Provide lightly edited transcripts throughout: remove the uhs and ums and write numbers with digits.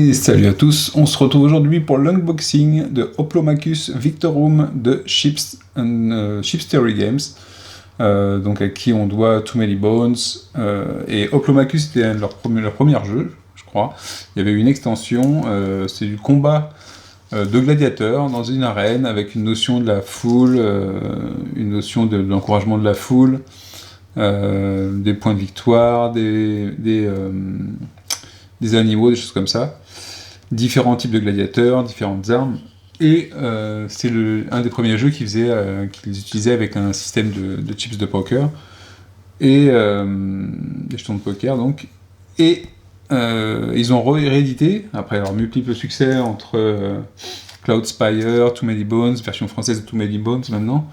Et salut à tous, on se retrouve aujourd'hui pour l'unboxing de Hoplomachus Victorum de Chips Theory Games, donc à qui on doit Too Many Bones, et Hoplomachus c'était leur premier jeu, je crois. Il y avait une extension, c'est du combat de gladiateurs dans une arène avec une notion de la foule, une notion de l'encouragement de la foule, des points de victoire, des animaux, des choses comme ça, différents types de gladiateurs, différentes armes, et c'est un des premiers jeux qu'ils utilisaient avec un système de chips de poker, et des jetons de poker, donc, et ils ont réédité, après leur multiples succès entre Cloudspire, Too Many Bones, version française de Too Many Bones maintenant,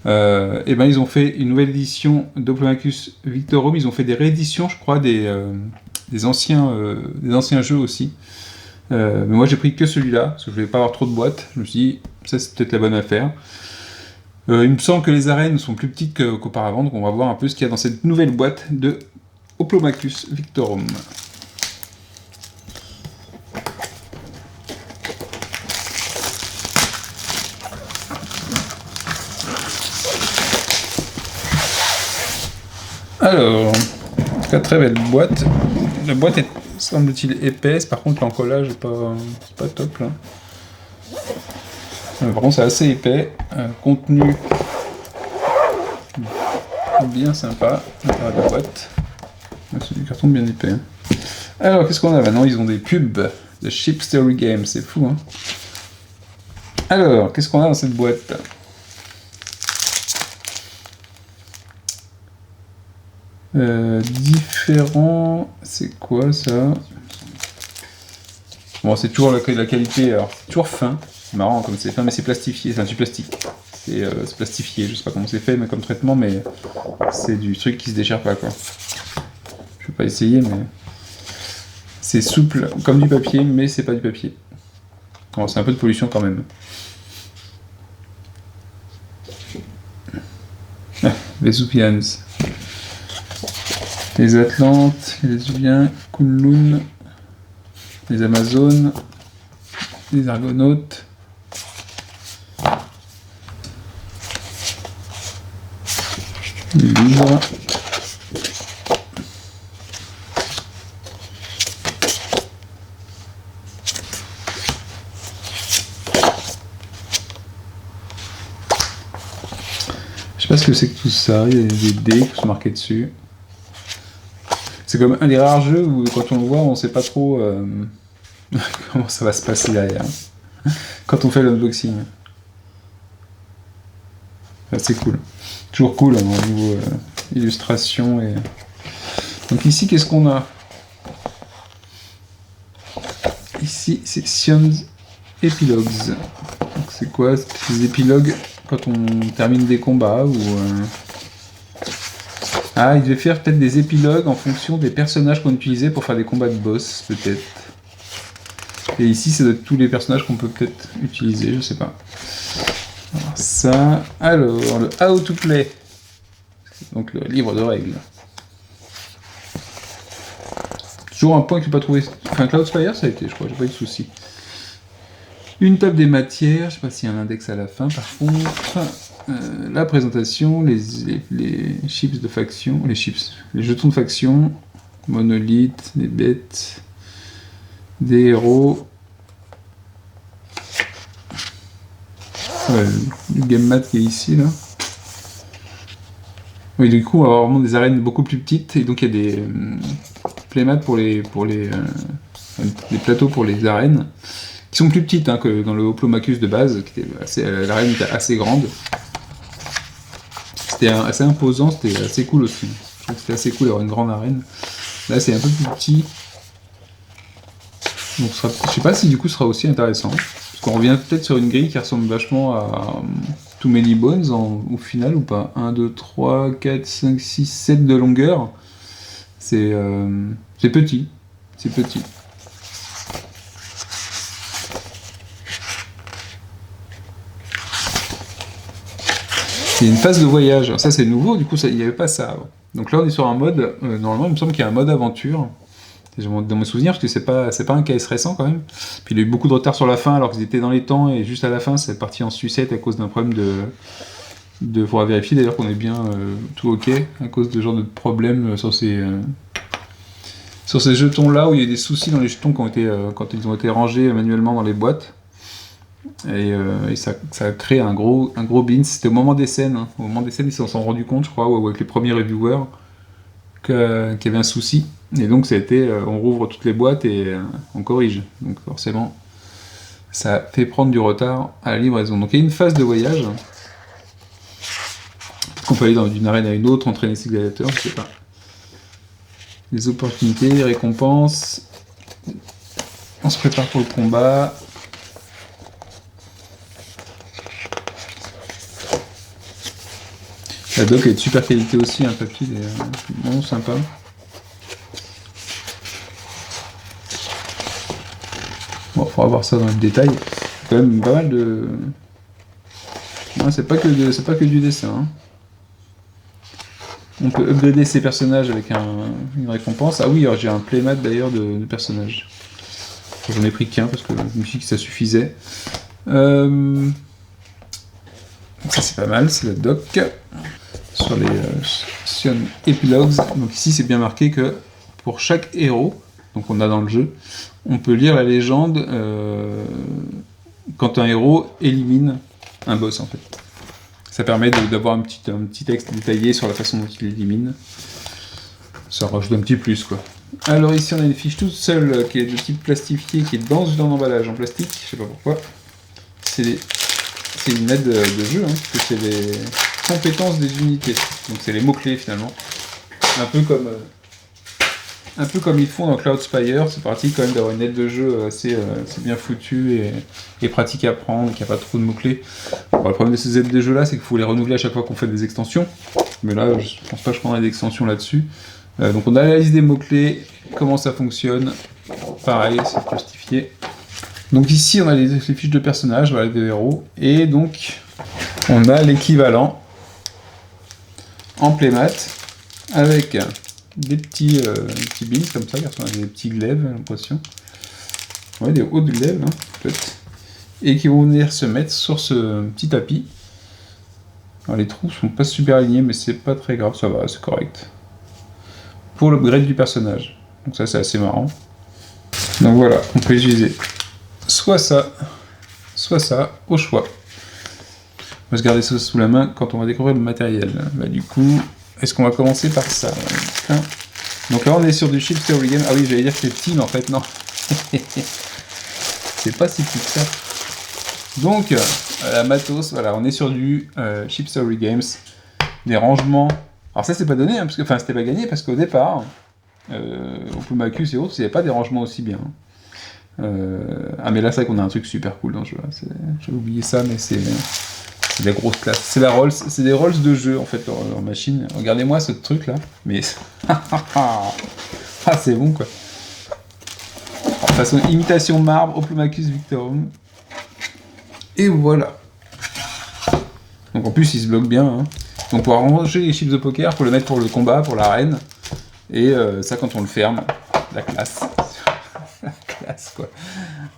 et ben ils ont fait une nouvelle édition d'Hoplomachus Victorum. Ils ont fait des rééditions, je crois, des anciens jeux aussi. Mais moi j'ai pris que celui-là, parce que je voulais pas avoir trop de boîtes. Je me suis dit, ça c'est peut-être la bonne affaire. Il me semble que les arènes sont plus petites qu'auparavant, donc on va voir un peu ce qu'il y a dans cette nouvelle boîte de Hoplomachus Victorum. Alors, en tout cas, très belle boîte. La boîte est, semble-t-il, épaisse, par contre l'encollage est pas top là. Par contre c'est assez épais, contenu bien sympa à la boîte. C'est du carton bien épais. Hein. Alors qu'est-ce qu'on a maintenant? Ils ont des pubs de Chips Theory Games, c'est fou hein. Alors, qu'est-ce qu'on a dans cette boîte? Différents... C'est quoi ça? Bon, c'est toujours la qualité, alors c'est toujours fin. C'est marrant comme c'est fin, mais c'est plastifié, c'est un du plastique. C'est plastifié, je sais pas comment c'est fait mais comme traitement, mais c'est du truc qui se déchire pas quoi. Je vais pas essayer, mais c'est souple comme du papier, mais c'est pas du papier. Bon, c'est un peu de pollution quand même. Les Oupians. Les Atlantes, les Ubiens, Kunlun, les Amazones, les Argonautes, les livres, je sais pas ce que c'est que tout ça, il y a des dés qui sont marqués dessus. C'est comme un des rares jeux où quand on le voit, on sait pas trop comment ça va se passer derrière. Quand on fait l'unboxing. C'est cool. Toujours cool hein, au niveau illustration. Et... Donc ici, qu'est-ce qu'on a? Ici, c'est Sions Epilogues. Donc c'est quoi? C'est des épilogues quand on termine des combats ou... Ah, il devait faire peut-être des épilogues en fonction des personnages qu'on utilisait pour faire des combats de boss, peut-être. Et ici, ça doit être tous les personnages qu'on peut peut-être utiliser, je sais pas. Alors ça... Alors, le How to Play. Donc le livre de règles. Toujours un point que j'ai pas trouvé... Enfin, Cloudspire, ça a été, je crois, j'ai pas eu de soucis. Une table des matières, je sais pas s'il y a un index à la fin, par contre... la présentation, les chips de faction, les jetons de faction, monolithes, des bêtes, des héros, le game mat qui est ici là. Oui, du coup, on va avoir vraiment des arènes beaucoup plus petites et donc il y a des playmats pour les plateaux pour les arènes qui sont plus petites hein, que dans le Hoplomachus de base, qui était l'arène était assez grande. C'était assez imposant, c'était assez cool aussi. Je trouve que c'était assez cool d'avoir une grande arène. Là, c'est un peu plus petit. Donc, je sais pas si du coup ce sera aussi intéressant. Parce qu'on revient peut-être sur une grille qui ressemble vachement à Too Many Bones au final ou pas. 1, 2, 3, 4, 5, 6, 7 de longueur. C'est petit. C'est petit. Il y a une phase de voyage, alors ça c'est nouveau, du coup il n'y avait pas ça avant. Donc là on est sur un mode, normalement il me semble qu'il y a un mode aventure, dans mes souvenirs, parce que c'est pas un KS récent quand même. Puis il a eu beaucoup de retard sur la fin, alors qu'ils étaient dans les temps, et juste à la fin, c'est parti en sucette à cause d'un problème faudra vérifier d'ailleurs qu'on est bien tout ok, à cause de genre de problème sur ces jetons-là, où il y a eu des soucis dans les jetons quand ils ont été rangés manuellement dans les boîtes. Et ça a créé un gros bin. C'était au moment des scènes. Hein. Au moment des scènes, ils s'en sont rendus compte, je crois, ou avec les premiers reviewers, qu'il y avait un souci. Et donc, ça a été, on rouvre toutes les boîtes et on corrige. Donc, forcément, ça fait prendre du retard à la livraison. Donc, il y a une phase de voyage. Peut-être qu'on peut aller d'une arène à une autre, entraîner ses gladiateurs, je sais pas. Les opportunités, les récompenses. On se prépare pour le combat. La doc est de super qualité aussi, un papier il est vraiment sympa. Bon, il faudra voir ça dans le détail. Quand même pas mal de... Non, c'est pas que du dessin. Hein. On peut upgrader ses personnages avec une récompense. Ah oui, alors j'ai un playmat d'ailleurs de personnages. J'en ai pris qu'un parce que je me suis dit que ça suffisait. Ça c'est pas mal, c'est la doc. Sur les Sion Epilogues. Donc ici c'est bien marqué que pour chaque héros, donc on a dans le jeu, on peut lire la légende quand un héros élimine un boss en fait. Ça permet d'avoir un petit texte détaillé sur la façon dont il élimine. Ça rajoute un petit plus quoi. Alors ici on a une fiche toute seule qui est de type plastifié, qui est dans un emballage en plastique, je sais pas pourquoi. C'est une aide de jeu, hein, parce que c'est les compétences des unités. Donc c'est les mots-clés finalement. Un peu comme ils font dans Cloud Spire, c'est pratique quand même d'avoir une aide de jeu assez bien foutue et pratique à prendre, qui n'a pas trop de mots-clés. Bon, le problème de ces aides de jeu là, c'est qu'il faut les renouveler à chaque fois qu'on fait des extensions. Mais là, je pense pas que je prendrai des extensions là-dessus. Donc on a la liste des mots-clés, comment ça fonctionne. Pareil, c'est justifié. Donc ici on a les fiches de personnages, voilà, des héros, et donc on a l'équivalent en playmat avec des petits bins comme ça, on a des petits glaives, j'ai l'impression. Ouais, des hauts de glaives, hein, peut-être. Et qui vont venir se mettre sur ce petit tapis. Alors les trous sont pas super alignés, mais c'est pas très grave, ça va, c'est correct. Pour l'upgrade du personnage. Donc ça c'est assez marrant. Donc voilà, on peut utiliser soit ça, au choix. On va se garder ça sous la main quand on va découvrir le matériel. Bah, du coup, est-ce qu'on va commencer par ça? Donc là, on est sur du Chips Theory Game. Ah oui, j'allais dire que c'est petit, mais en fait, non. C'est pas si petit que ça. Donc, la matos, voilà, on est sur du Chips Theory Games. Des rangements. Alors ça, c'est pas donné, hein, enfin, c'était pas gagné, parce qu'au départ, Oplomacus et autres, il n'y avait pas des rangements aussi bien. Ah mais là c'est vrai qu'on a un truc super cool dans le jeu, j'avais oublié ça, mais c'est de la grosse classe. C'est des rolls de jeu en fait en machine. Regardez-moi ce truc là, mais ah c'est bon quoi. Alors, façon imitation marbre, Oplomacus Victorum. Et voilà. Donc en plus il se bloque bien. Hein. Donc pour ranger les chips de poker, faut le mettre pour le combat, pour l'arène. Et ça quand on le ferme, la classe. Classe, quoi.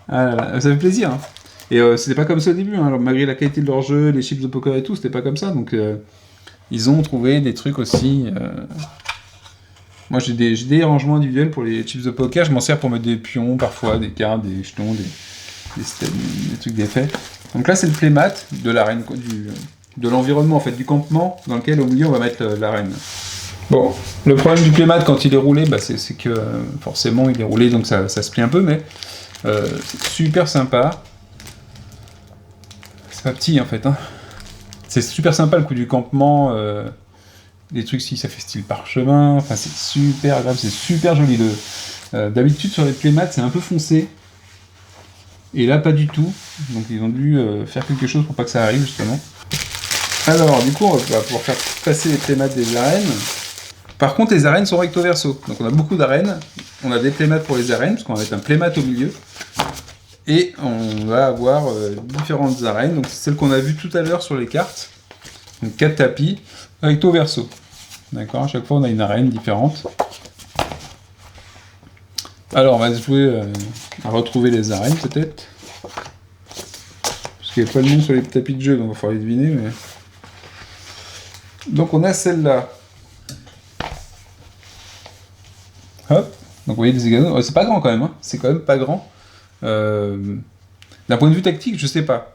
Ah là là, ça fait plaisir. Hein. Et c'était pas comme ça au début. Hein. Alors, malgré la qualité de leur jeu, les chips de poker et tout, c'était pas comme ça. Donc, ils ont trouvé des trucs aussi. Moi, j'ai des rangements individuels pour les chips de poker. Je m'en sers pour mettre des pions, parfois, des cartes, des jetons, des trucs d'effet. Donc là, c'est le playmat de l'arène, de l'environnement, en fait, du campement dans lequel, au milieu, on va mettre l'arène. Bon, le problème du playmat quand il est roulé, bah, c'est que forcément il est roulé donc ça se plie un peu, mais c'est super sympa. C'est pas petit en fait. Hein. C'est super sympa le coup du campement, des trucs si ça fait style parchemin, enfin c'est super agréable, c'est super joli. D'habitude sur les playmats c'est un peu foncé, et là pas du tout, donc ils ont dû faire quelque chose pour pas que ça arrive justement. Alors du coup on va pouvoir faire passer les playmats des arènes. Par contre, les arènes sont recto verso. Donc on a beaucoup d'arènes. On a des playmats pour les arènes, parce qu'on va mettre un playmat au milieu. Et on va avoir différentes arènes. Donc c'est celle qu'on a vue tout à l'heure sur les cartes. Donc 4 tapis, recto verso. D'accord, à chaque fois on a une arène différente. Alors, on va se jouer à retrouver les arènes, peut-être. Parce qu'il n'y a pas de nom sur les tapis de jeu, donc il va falloir les deviner. Mais... Donc, on a celle-là. Hop. Donc, vous voyez des hexagones. Oh, c'est pas grand quand même, hein. C'est quand même pas grand. D'un point de vue tactique, je sais pas.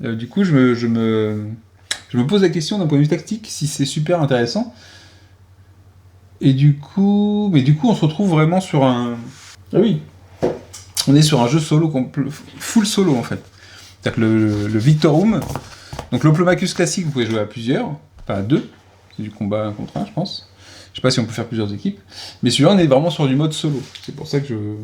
Du coup, je me pose la question d'un point de vue tactique si c'est super intéressant. Et du coup, on se retrouve vraiment sur un. Ah oui. On est sur un jeu solo, full solo en fait. C'est-à-dire que le Victorum, donc l'Oplomachus classique, vous pouvez jouer à plusieurs, pas à deux. C'est du combat 1 contre 1, je pense. Je sais pas si on peut faire plusieurs équipes. Mais celui-là, on est vraiment sur du mode solo. C'est pour ça que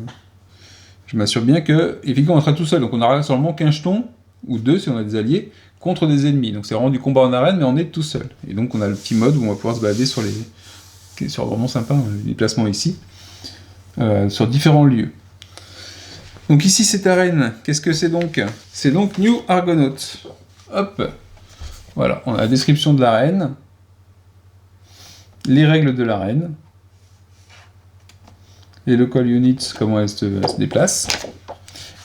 je m'assure bien que, effectivement, on sera tout seul. Donc on aura seulement qu'un jeton, ou deux si on a des alliés, contre des ennemis. Donc c'est vraiment du combat en arène, mais on est tout seul. Et donc on a le petit mode où on va pouvoir se balader sur qui est vraiment sympa, les placements ici, sur différents lieux. Donc ici, cette arène, qu'est-ce que c'est donc? C'est donc New Argonaut. Hop. Voilà, on a la description de l'arène, les règles de l'arène, les local units, comment elles se déplacent.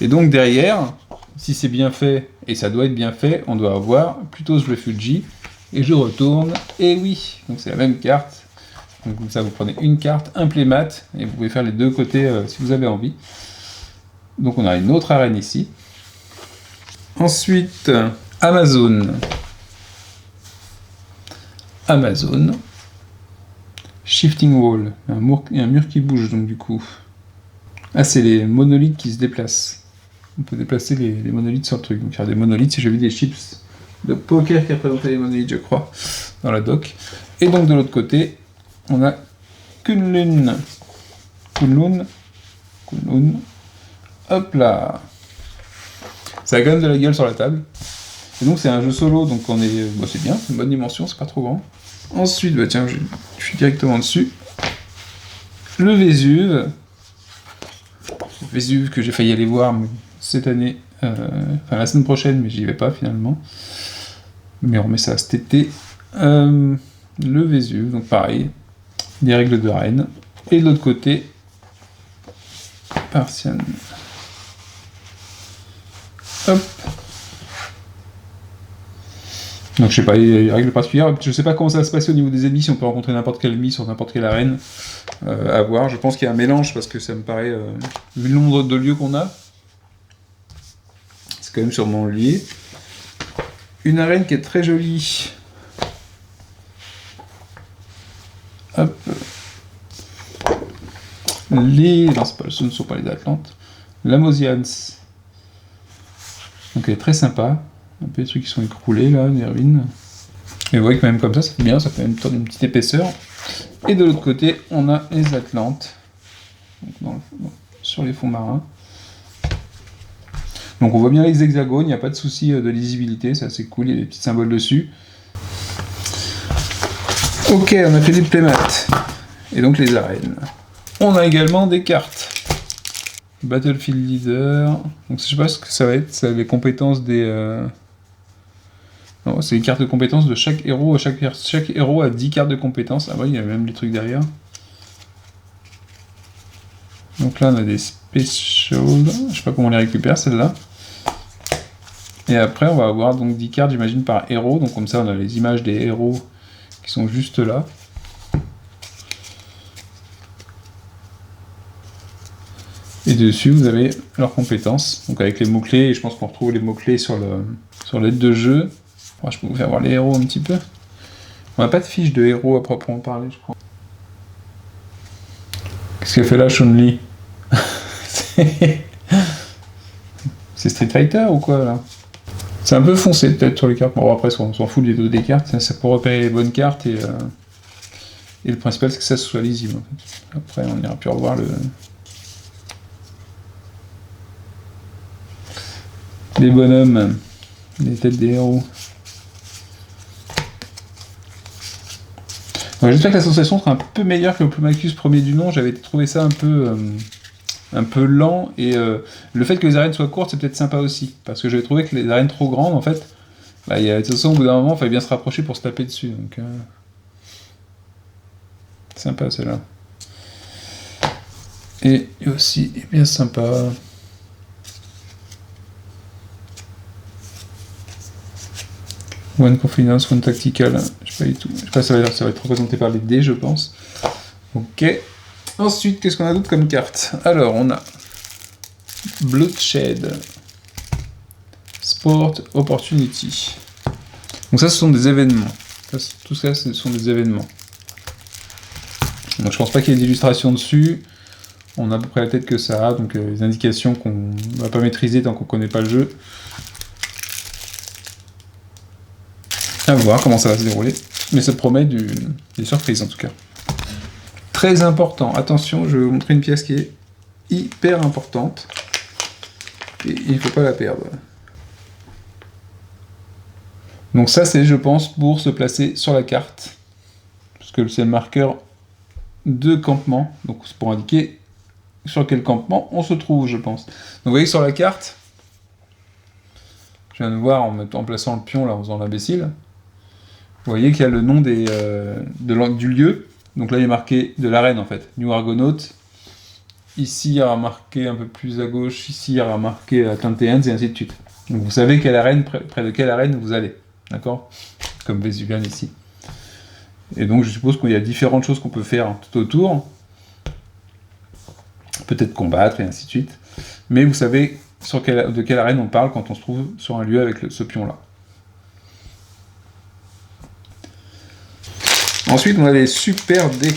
Et donc derrière, si c'est bien fait, et ça doit être bien fait, on doit avoir Pluto's Refugee, et je retourne, et oui, donc c'est la même carte. Donc comme ça, vous prenez une carte, un playmat, et vous pouvez faire les deux côtés si vous avez envie. Donc on a une autre arène ici. Ensuite, Amazon. Amazon. Shifting Wall. Un mur qui bouge, donc du coup. Ah, c'est les monolithes qui se déplacent. On peut déplacer les monolithes sur le truc. Donc il y a des monolithes, si j'ai vu des chips de poker qui représentaient les monolithes, je crois, dans la doc. Et donc de l'autre côté, on a Kunlun. Hop là. Ça a quand même de la gueule sur la table. Et donc c'est un jeu solo, donc on est. Bah, c'est bien, c'est une bonne dimension, c'est pas trop grand. Ensuite, bah tiens, je suis directement dessus. Le Vésuve. Le Vésuve que j'ai failli aller voir cette année, enfin la semaine prochaine, mais j'y vais pas finalement. Mais on remet ça cet été. Le Vésuve, donc pareil, des règles de reine. Et de l'autre côté, Partian. Hop. Donc je sais pas, les règles particulières, je sais pas comment ça va se passer au niveau des ennemis, si on peut rencontrer n'importe quel ennemi sur n'importe quelle arène, à voir. Je pense qu'il y a un mélange, parce que ça me paraît, vu le nombre de lieux qu'on a, c'est quand même sûrement lié. Une arène qui est très jolie. Hop. Non, ce ne sont pas les Atlantes. L'Amosians. Donc elle est très sympa. Un peu des trucs qui sont écroulés là, des ruines. Et vous voyez que même comme ça fait bien, ça fait une petite épaisseur. Et de l'autre côté, on a les Atlantes. Donc sur les fonds marins. Donc on voit bien les hexagones, il n'y a pas de souci de lisibilité, c'est assez cool, il y a des petits symboles dessus. Ok, on a fait les playmats. Et donc les arènes. On a également des cartes. Battlefield Leader. Donc je sais pas ce que ça va être, c'est les compétences des... Non, c'est les cartes de compétences de chaque héros. Chaque héros a 10 cartes de compétences. Ah ouais, il y a même les trucs derrière. Donc là on a des specials. Je sais pas comment on les récupère celles-là. Et après on va avoir donc 10 cartes j'imagine par héros. Donc comme ça on a les images des héros qui sont juste là. Et dessus, vous avez leurs compétences, donc avec les mots-clés, et je pense qu'on retrouve les mots-clés sur l'aide de jeu. Moi, je peux vous faire voir les héros un petit peu. On n'a pas de fiche de héros à proprement parler, je crois. Qu'est-ce qu'elle fait là, Chun-Li? C'est Street Fighter ou quoi, là? C'est un peu foncé, peut-être, sur les cartes. Bon, après, on s'en fout des cartes, c'est pour repérer les bonnes cartes, et le principal, c'est que ça soit lisible, en fait. Après, on ira plus revoir les bonhommes, les têtes des héros. J'espère que la sensation sera un peu meilleure que le Oplomachus premier du nom. J'avais trouvé ça un peu lent, et le fait que les arènes soient courtes, c'est peut-être sympa aussi. Parce que j'avais trouvé que les arènes trop grandes, en fait, bah, de toute façon, au bout d'un moment, il fallait bien se rapprocher pour se taper dessus. Donc, sympa celle-là. Et aussi est bien sympa. One Confidence, One Tactical, je sais pas du tout. Je sais pas, ça va être représenté par les dés, je pense. Ok. Ensuite, qu'est-ce qu'on a d'autre comme carte? Alors, on a Bloodshed, Sport, Opportunity. Donc ça, ce sont des événements. Tout ça, ce sont des événements. Donc je pense pas qu'il y ait d'illustrations dessus. On a à peu près la tête que ça a, donc les indications qu'on va pas maîtriser tant qu'on connaît pas le jeu. À voir comment ça va se dérouler. Mais ça promet des surprises en tout cas. Très important, attention, je vais vous montrer une pièce qui est hyper importante. Et il ne faut pas la perdre. Donc ça c'est, je pense, pour se placer sur la carte. Parce que c'est le marqueur de campement. Donc c'est pour indiquer sur quel campement on se trouve, je pense. Donc vous voyez sur la carte, je viens de voir en plaçant le pion là, en faisant l'imbécile. Vous voyez qu'il y a le nom du lieu. Donc là il est marqué de l'arène en fait. New Argonaut. Ici il y aura marqué un peu plus à gauche. Ici il y aura marqué Atlanteans et ainsi de suite. Donc vous savez quelle arène, près de quelle arène vous allez. D'accord? Comme Vésuvian ici. Et donc je suppose qu'il y a différentes choses qu'on peut faire tout autour. Peut-être combattre et ainsi de suite. Mais vous savez de quelle arène on parle quand on se trouve sur un lieu avec ce pion-là. Ensuite, on a les super dés.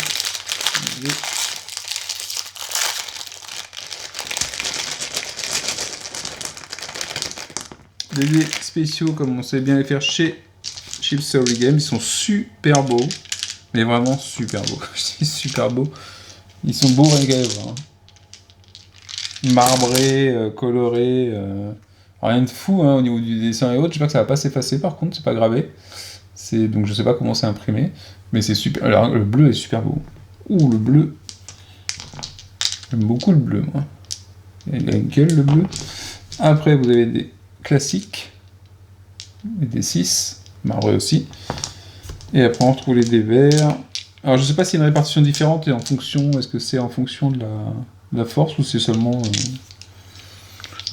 Des dés spéciaux comme on sait bien les faire chez Chips Theory Games. Ils sont super beaux. Mais vraiment super beaux. Je dis super beaux. Ils sont beaux rien qu'à les voir. Marbrés, colorés. Rien de fou hein, au niveau du dessin et autres. J'espère que ça va pas s'effacer par contre, c'est pas gravé. Donc je sais pas comment c'est imprimé. Mais c'est super. Alors le bleu est super beau. Ouh, le bleu. J'aime beaucoup le bleu, moi. Il a une gueule, le bleu. Après, vous avez des classiques. Et des 6. Marbrés aussi. Et après, on retrouve les dés verts. Alors, je sais pas s'il y a une répartition différente et en fonction. Est-ce que c'est en fonction de la force ou c'est seulement.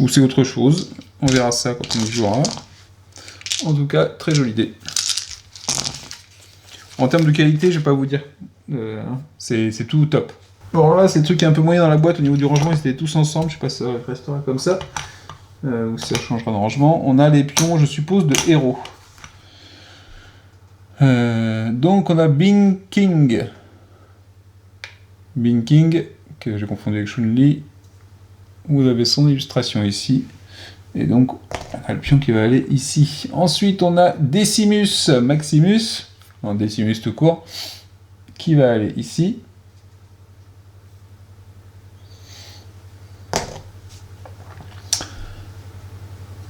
Ou c'est autre chose. On verra ça quand on y jouera. En tout cas, très jolie dé. En termes de qualité, je vais pas vous dire. C'est tout top. Bon, là, c'est le truc qui est un peu moyen dans la boîte au niveau du rangement. Ils étaient tous ensemble. Je sais pas si ça restera comme ça. Ou si ça changera de rangement. On a les pions, je suppose, de héros. Donc, on a Bing King. Bing King, que j'ai confondu avec Chun-Li. Vous avez son illustration ici. Et donc, on a le pion qui va aller ici. Ensuite, on a Decimus Maximus. Non, Decimus tout court. Qui va aller ici.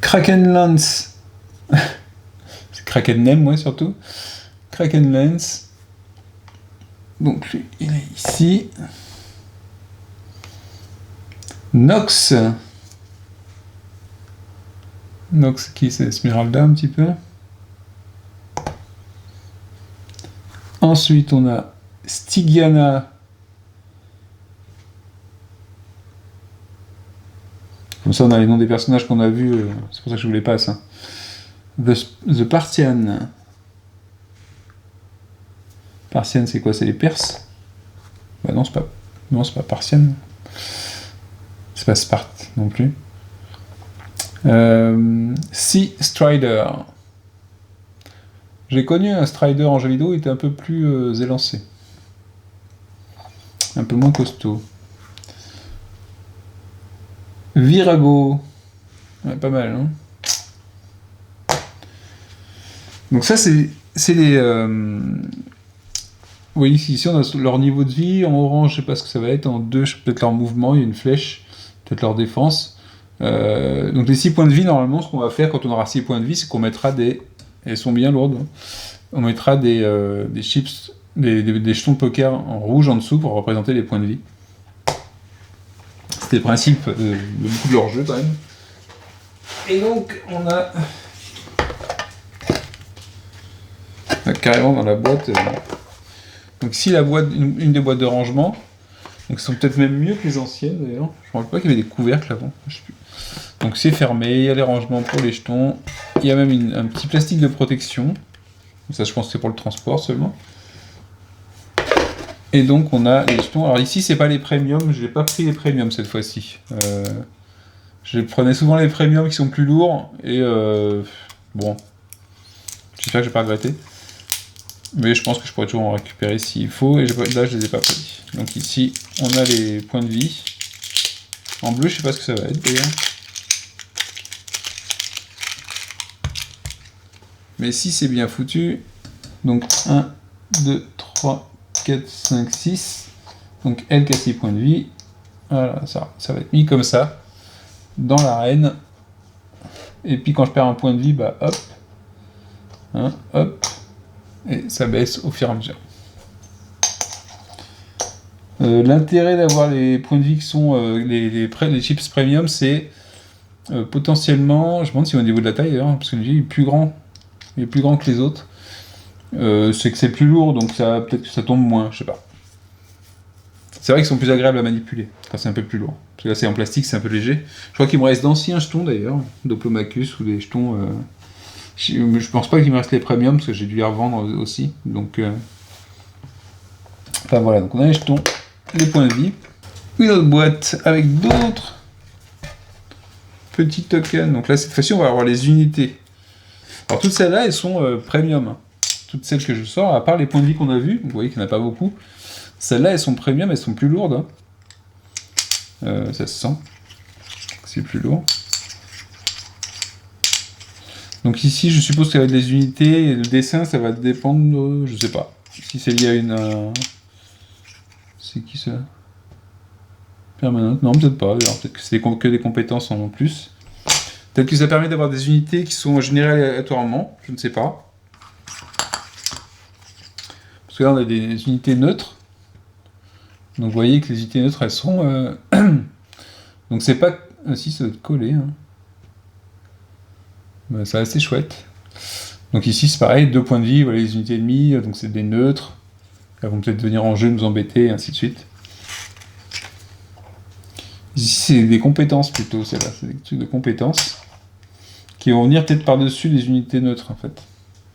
Krakenlance. C'est Krakennem, ouais, surtout. Krakenlance. Donc, lui, il est ici. Nox. Nox, qui c'est Esmeralda un petit peu. Ensuite, on a Stygiana. Comme ça, on a les noms des personnages qu'on a vus. C'est pour ça que je vous les passe. Hein. The Parthian. Parthian, c'est quoi? C'est les Perses? Bah non, c'est pas Parthian. C'est pas Sparte non plus. Sea Strider. J'ai connu un Strider en jeu vidéo, il était un peu plus élancé. Un peu moins costaud. Virago. Ouais, pas mal, hein. Donc ça, c'est les... Vous voyez ici, on a leur niveau de vie. En orange, je sais pas ce que ça va être. En 2, peut-être leur mouvement, il y a une flèche. Peut-être leur défense. Donc les 6 points de vie, normalement, ce qu'on va faire quand on aura 6 points de vie, c'est qu'on mettra des... Elles sont bien lourdes. Hein. On mettra des chips, des jetons de poker en rouge en dessous pour représenter les points de vie. C'était le principe de beaucoup de leurs jeux, quand même. Et donc, on a... carrément dans la boîte... Donc ici, la boîte, une des boîtes de rangement. Donc ils sont peut-être même mieux que les anciennes d'ailleurs. Je ne me rappelle pas qu'il y avait des couvercles avant. Je sais plus. Donc c'est fermé, il y a les rangements pour les jetons. Il y a même un petit plastique de protection. Ça je pense que c'est pour le transport seulement. Et donc on a les jetons. Alors ici c'est pas les premiums, je n'ai pas pris les premiums cette fois-ci. Je prenais souvent les premiums qui sont plus lourds. Et bon, j'espère que je vais pas regretter. Mais je pense que je pourrais toujours en récupérer s'il faut. Et là je les ai pas pris. Donc ici on a les points de vie. En bleu je sais pas ce que ça va être d'ailleurs. Mais si c'est bien foutu, donc 1, 2, 3, 4, 5, 6, donc elle qui a 6 points de vie, voilà, ça va être mis comme ça, dans l'arène, et puis quand je perds un point de vie, bah hop, hein, hop, et ça baisse au fur et à mesure. L'intérêt d'avoir les points de vie qui sont les chips premium, c'est potentiellement, je me demande si au niveau de la taille d'ailleurs, parce que lui il est plus grand. Il est plus grand que les autres. C'est que c'est plus lourd, donc ça peut-être que ça tombe moins, je sais pas. C'est vrai qu'ils sont plus agréables à manipuler quand c'est un peu plus lourd. Parce que là c'est en plastique, c'est un peu léger. Je crois qu'il me reste d'anciens jetons d'ailleurs, d'Oplomachus ou des jetons. Je pense pas qu'il me reste les premiums parce que j'ai dû les revendre aussi. Donc, enfin voilà, donc on a les jetons, les points de vie, une autre boîte avec d'autres petits tokens. Donc là cette fois-ci on va avoir les unités. Alors toutes celles-là, elles sont premium. Toutes celles que je sors, à part les points de vie qu'on a vus, vous voyez qu'il n'y en a pas beaucoup. Celles-là, elles sont premium, elles sont plus lourdes. Ça se sent. C'est plus lourd. Donc ici, je suppose que ça va être des unités, et le dessin, ça va dépendre, je sais pas. Si c'est lié à une... C'est qui ça? Permanente? Non, peut-être pas. Peut-être que c'est que des compétences en plus. Peut-être que ça permet d'avoir des unités qui sont générées aléatoirement, je ne sais pas. Parce que là on a des unités neutres. Donc vous voyez que les unités neutres elles sont... Donc c'est pas... si ça doit être collé. Hein. Ben, c'est assez chouette. Donc ici c'est pareil, 2 points de vie, voilà les unités ennemies, donc c'est des neutres. Elles vont peut-être venir en jeu, nous embêter, et ainsi de suite. Ici c'est des compétences plutôt, c'est là, c'est des trucs de compétences. Qui vont venir peut-être par-dessus les unités neutres en fait.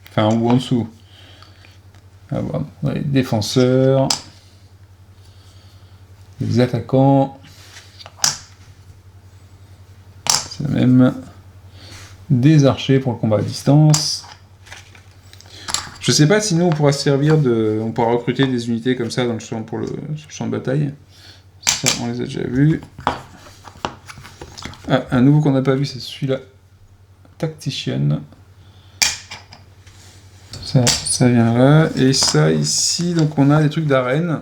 Enfin, ou en dessous. Ah, voilà. Les défenseurs. Les attaquants. C'est même des archers pour le combat à distance. Je sais pas si nous on pourra se servir de... On pourra recruter des unités comme ça dans le champ pour le champ de bataille. Ça, on les a déjà vus. Ah, un nouveau qu'on n'a pas vu, c'est celui-là. Tactician. Ça vient là. Et ça ici, donc on a des trucs d'arène.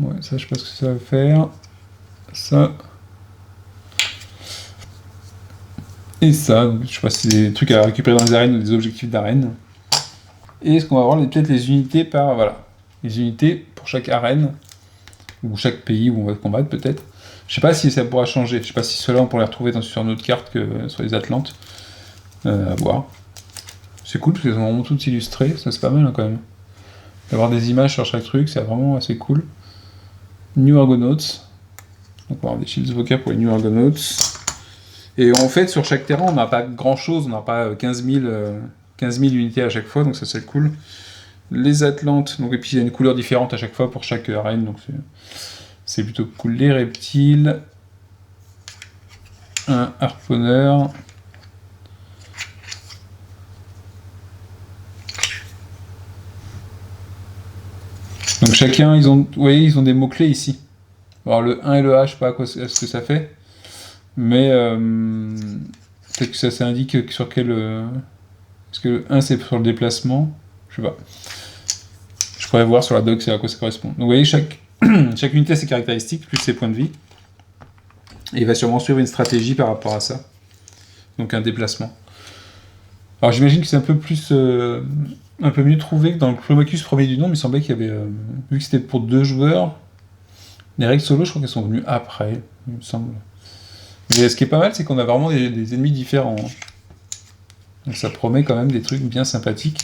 Ouais, ça je sais pas ce que ça va faire. Ça. Et ça, donc, je sais pas si c'est des trucs à récupérer dans les arènes ou des objectifs d'arène. Et ce qu'on va voir, peut-être les unités par... Voilà. Les unités pour chaque arène. Ou chaque pays où on va combattre peut-être. Je sais pas si ça pourra changer. Je sais pas si ceux-là on pourrait les retrouver sur une autre carte que sur les Atlantes. À voir. C'est cool parce qu'elles sont vraiment toutes illustrées. Ça c'est pas mal hein, quand même. D'avoir des images sur chaque truc, c'est vraiment assez cool. New Argonauts. Donc on va avoir des shields vocab pour les New Argonauts. Et en fait sur chaque terrain on n'a pas grand chose. On n'a pas 15 000 unités à chaque fois. Donc ça c'est cool. Les Atlantes. Donc, et puis il y a une couleur différente à chaque fois pour chaque arène. Donc c'est plutôt cool. Les reptiles. Un harponneur. Donc chacun, vous voyez, ils ont des mots-clés ici. Alors le 1 et le A, je sais pas ce que ça fait. Mais peut-être que ça indique sur quel... Est-ce que le 1 c'est sur le déplacement? Je sais pas. Je pourrais voir sur la doc à quoi ça correspond. Donc vous voyez, chaque unité a ses caractéristiques, plus ses points de vie. Et il va sûrement suivre une stratégie par rapport à ça. Donc un déplacement. Alors j'imagine que c'est un peu plus... un peu mieux trouvé que dans le Oplomachus premier du nom, il me semblait qu'il y avait... vu que c'était pour 2 joueurs, les règles solo, je crois qu'elles sont venues après, il me semble. Mais ce qui est pas mal, c'est qu'on a vraiment des ennemis différents. Donc ça promet quand même des trucs bien sympathiques.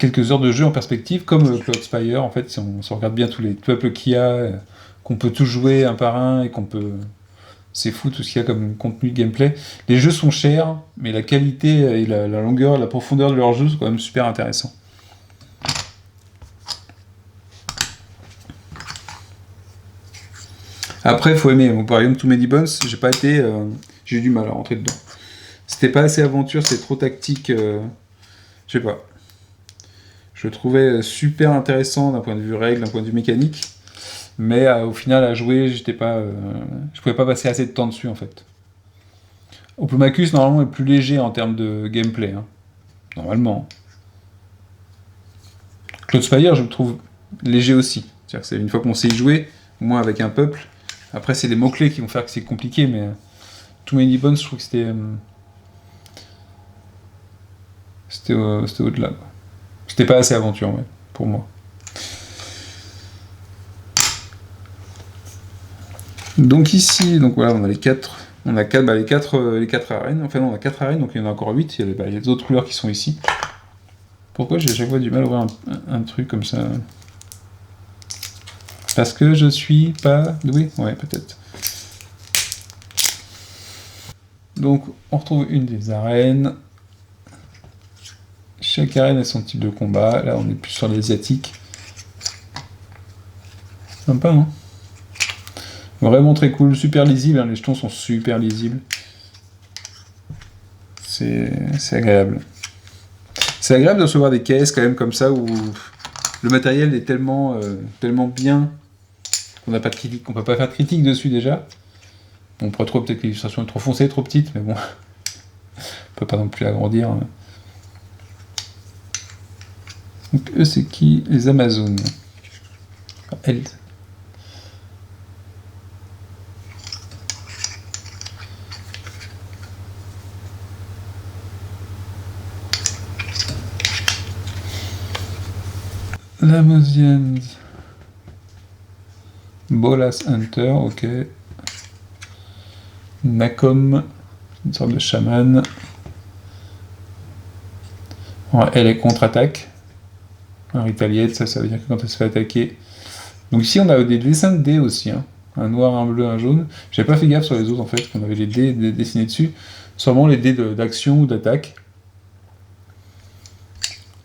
quelques heures de jeu en perspective, comme Cloudspire, en fait, si on regarde bien tous les peuples qu'il y a, qu'on peut tous jouer un par un, et qu'on peut... C'est fou tout ce qu'il y a comme contenu de gameplay. Les jeux sont chers, mais la qualité et la longueur, la profondeur de leurs jeux sont quand même super intéressants. Après, faut aimer. Par exemple, Too Many Bones, j'ai pas été... j'ai eu du mal à rentrer dedans. C'était pas assez aventure, c'était trop tactique. Je sais pas. Je le trouvais super intéressant d'un point de vue règle, d'un point de vue mécanique. Mais au final, à jouer, je pouvais pas passer assez de temps dessus, en fait. Oplomachus, normalement, est plus léger en termes de gameplay. Hein. Normalement. Cloudspire, je le trouve léger aussi. C'est-à-dire que c'est une fois qu'on sait y jouer, au moins avec un peuple. Après, c'est les mots-clés qui vont faire que c'est compliqué, mais Too Many Bones, je trouve que c'était au-delà. Quoi. C'était pas assez aventure, ouais, pour moi. Donc ici, donc voilà, on a les quatre arènes. Enfin, non, on a 4 arènes, donc il y en a encore 8. Il y a les autres couleurs qui sont ici. Pourquoi j'ai à chaque fois du mal à ouvrir un truc comme ça? Parce que je suis pas doué? Ouais, peut-être. Donc, on retrouve une des arènes. Chaque arène a son type de combat. Là, on est plus sur l'asiatique. Sympa, hein? Vraiment très cool, super lisible. Hein, les jetons sont super lisibles. C'est agréable. C'est agréable de recevoir des caisses quand même comme ça où le matériel est tellement bien qu'on n'a pas de critique, qu'on peut pas faire de critique dessus déjà. On pourrait trouver peut-être que l'illustration est trop foncée, trop petite, mais bon, on peut pas non plus agrandir. Donc eux c'est qui? Les Amazones. Elles. Lamosians. Bolas Hunter, ok. Nakom, une sorte de chaman. Ouais, elle est contre-attaque. Un Ritaliette, ça veut dire que quand elle se fait attaquer. Donc ici on a des dessins de dés aussi. Hein. Un noir, un bleu, un jaune. J'avais pas fait gaffe sur les autres en fait, qu'on avait les dés dessinés dessus. Sûrement les dés d'action ou d'attaque.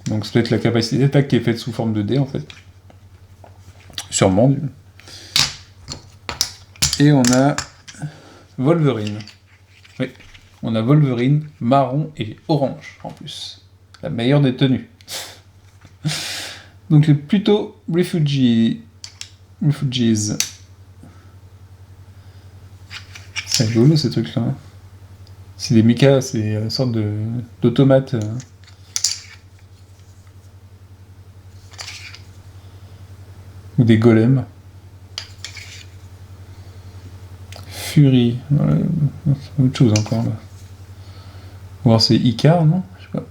Donc c'est peut-être la capacité d'attaque qui est faite sous forme de dés en fait. Sûrement. Et on a Wolverine. Oui, on a Wolverine marron et orange en plus. La meilleure des tenues. Donc plutôt Refugees. C'est rigolo ces trucs-là. C'est des mechas, c'est une sorte d'automates. Ou des golems. Fury. Ouais, c'est autre chose encore là. Ou alors c'est Icar, non? Je sais pas.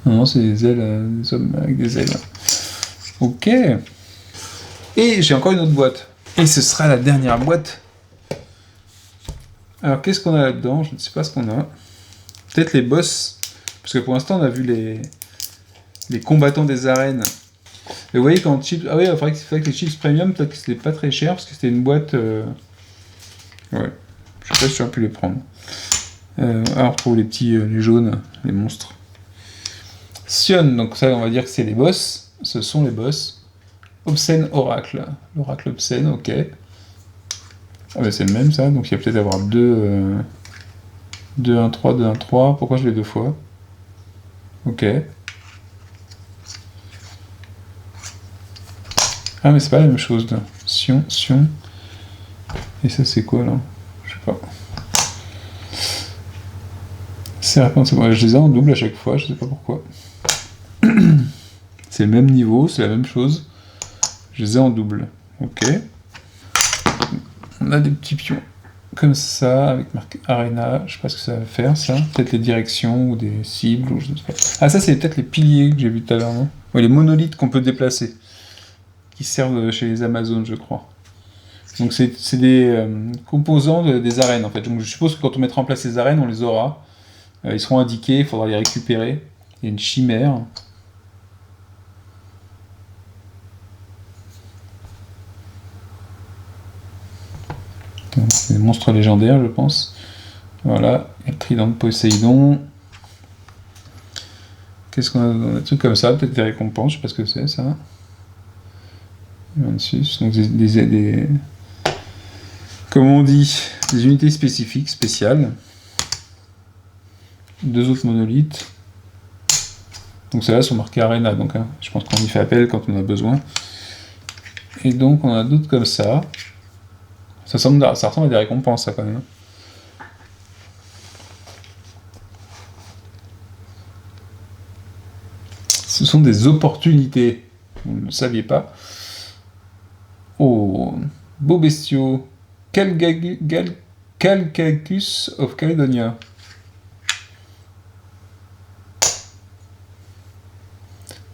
Non, c'est des ailes, des hommes avec des ailes. Ok. Et j'ai encore une autre boîte. Et ce sera la dernière boîte. Alors qu'est-ce qu'on a là-dedans? Je ne sais pas ce qu'on a. Peut-être les boss. Parce que pour l'instant on a vu les combattants des arènes. Et vous voyez quand Chips... Ah oui, il faudrait que les Chips Premium, peut-être que c'était pas très cher, parce que c'était une boîte... Ouais. Je sais pas si j'aurais pu les prendre. Alors on retrouve les petits, les jaunes, les monstres. Sion, donc ça on va dire que c'est les boss. Ce sont les boss. Obscène Oracle. L'Oracle Obscène, ok. Ah bah c'est le même ça, donc il y a peut-être avoir 2, 1, 3, 2, 1, 3. Pourquoi je l'ai deux fois? Ok. Ah mais c'est pas la même chose là. Sion. Et ça c'est quoi là? Je sais pas. Serpent, c'est bon. Je les ai en double à chaque fois, je sais pas pourquoi. C'est le même niveau, c'est la même chose. Je les ai en double. Ok. On a des petits pions comme ça, avec marqué Arena. Je sais pas ce que ça va faire ça. Peut-être les directions ou des cibles, ou je sais pas. Ah ça c'est peut-être les piliers que j'ai vu tout à l'heure, non? Ouais, les monolithes qu'on peut déplacer. Qui servent chez les Amazones, je crois. Donc c'est des composants des arènes, en fait. Donc je suppose que quand on mettra en place les arènes, on les aura. Ils seront indiqués, il faudra les récupérer. Il y a une chimère. C'est des monstres légendaires, je pense. Voilà, il y a le trident de Poséidon. Qu'est-ce qu'on a? Des trucs comme ça, peut-être des récompenses, je sais pas ce que c'est ça. 26, donc comment on dit, des unités spécifiques, spéciales. 2 autres monolithes. Donc celles-là sont marquées Arena, donc hein, je pense qu'on y fait appel quand on a besoin. Et donc on a d'autres comme ça. Ça ressemble à des récompenses, ça, quand même. Ce sont des opportunités. Vous ne le saviez pas. Oh, beaux bestiaux. Calcacus of Caledonia.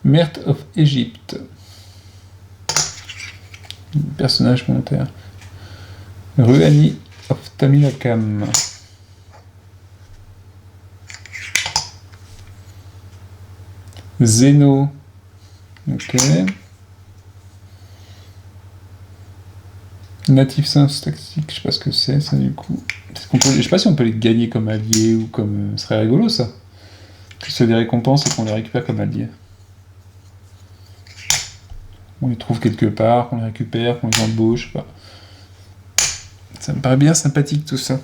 Mert of Egypt. Personnage commentaire. Ruani of Tamilakam. Zeno. Ok. Native Science Tactique, je sais pas ce que c'est ça du coup. Je sais pas si on peut les gagner comme alliés ou comme. Ce serait rigolo ça. Que c'est des récompenses et qu'on les récupère comme alliés. On les trouve quelque part, qu'on les récupère, qu'on les embauche, je sais pas. Ça me paraît bien sympathique tout ça.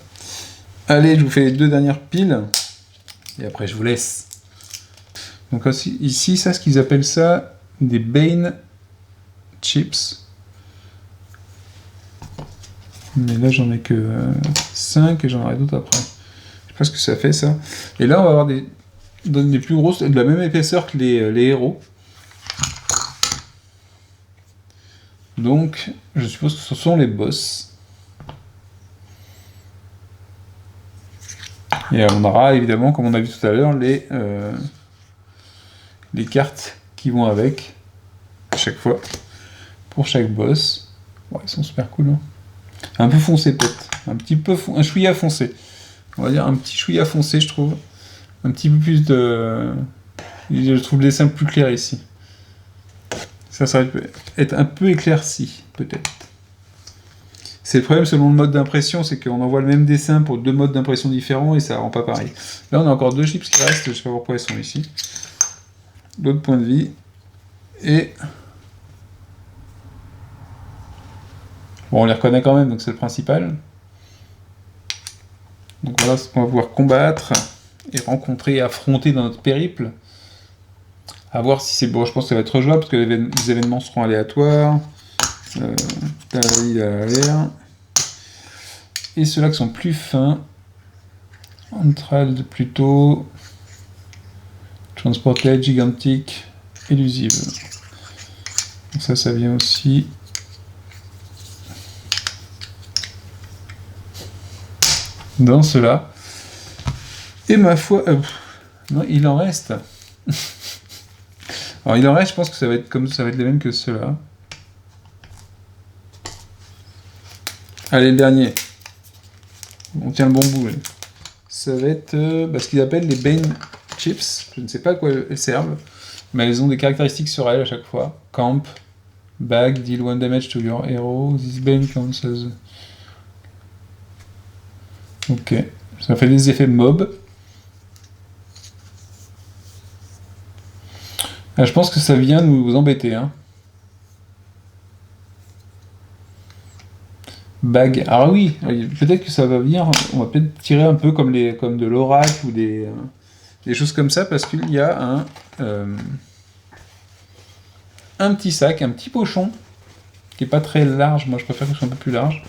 Allez, je vous fais les 2 dernières piles. Et après je vous laisse. Donc ici, ça, ce qu'ils appellent ça, des Bane Chips. Mais là, j'en ai que 5 et j'en aurai d'autres après. Je sais pas ce que ça fait, ça. Et là, on va avoir des plus grosses, de la même épaisseur que les héros. Donc, je suppose que ce sont les boss. Et on aura, évidemment, comme on a vu tout à l'heure, les cartes qui vont avec, à chaque fois, pour chaque boss. Ouais, ils sont super cool, hein. Un peu foncé, peut-être. Un chouïa foncé. On va dire un petit chouïa foncé, je trouve. Un petit peu plus de... Je trouve le dessin plus clair ici. Ça va être un peu éclairci, peut-être. C'est le problème selon le mode d'impression, c'est qu'on envoie le même dessin pour 2 modes d'impression différents et ça rend pas pareil. Là, on a encore 2 chips qui restent, je sais pas pourquoi ils sont ici. D'autres points de vie. Et... bon, on les reconnaît quand même, donc c'est le principal. Donc voilà ce qu'on va pouvoir combattre et rencontrer et affronter dans notre périple. À voir si c'est bon, je pense que ça va être rejouable parce que les événements seront aléatoires. Il a l'air. Et ceux-là qui sont plus fins. Entrade plutôt. Transported, gigantique, élusive. Donc ça vient aussi. Dans cela. Et ma foi... non, il en reste. Alors il en reste, je pense que ça va être les mêmes que ceux-là. Allez, le dernier. On tient le bon bout. Ça va être ce qu'ils appellent les Bane Chips. Je ne sais pas à quoi elles servent, mais elles ont des caractéristiques sur elles à chaque fois. Camp, bag, deal 1 damage to your hero. This Bane counts as... Ok, ça fait des effets mob. Ah, je pense que ça vient nous embêter, hein. Bag. Ah oui, peut-être que ça va venir. On va peut-être tirer un peu comme de l'oracle ou des choses comme ça, parce qu'il y a un petit sac, un petit pochon, qui est pas très large. Moi, je préfère que ce soit un peu plus large.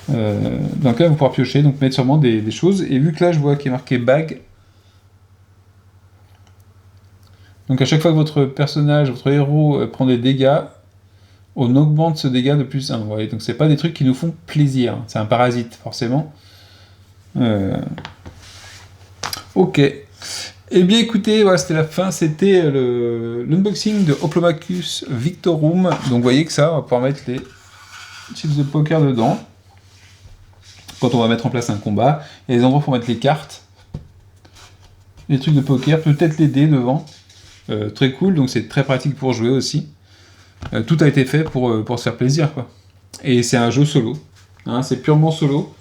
Dans lequel vous pourrez piocher, donc mettre sûrement des choses. Et vu que là, je vois qu'il est marqué bag. Donc à chaque fois que votre personnage, votre héros prend des dégâts, on augmente ce dégât de plus 1. Vous voyez, donc c'est pas des trucs qui nous font plaisir. C'est un parasite, forcément. Ok. Eh bien écoutez, voilà, c'était la fin. C'était l'unboxing de Hoplomachus Victorum. Donc vous voyez que ça, on va pouvoir mettre les chips de poker dedans. Quand on va mettre en place un combat. Il y a des endroits pour mettre les cartes. les trucs de poker, peut-être les dés devant. Très cool, donc c'est très pratique pour jouer aussi. Tout a été fait pour se faire plaisir, quoi. Et c'est un jeu solo. Hein, c'est purement solo.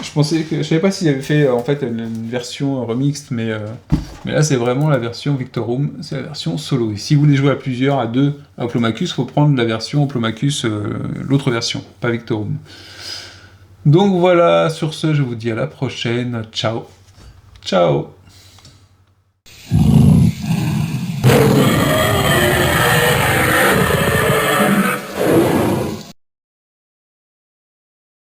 Je savais pas s'ils avaient fait en fait une version remixed, mais là c'est vraiment la version Victor Room, c'est la version solo. Et si vous voulez jouer à plusieurs, à deux, à Oplomacus, faut prendre la version Oplomacus, l'autre version, pas Victor Room. Donc voilà, sur ce, je vous dis à la prochaine. Ciao. Ciao.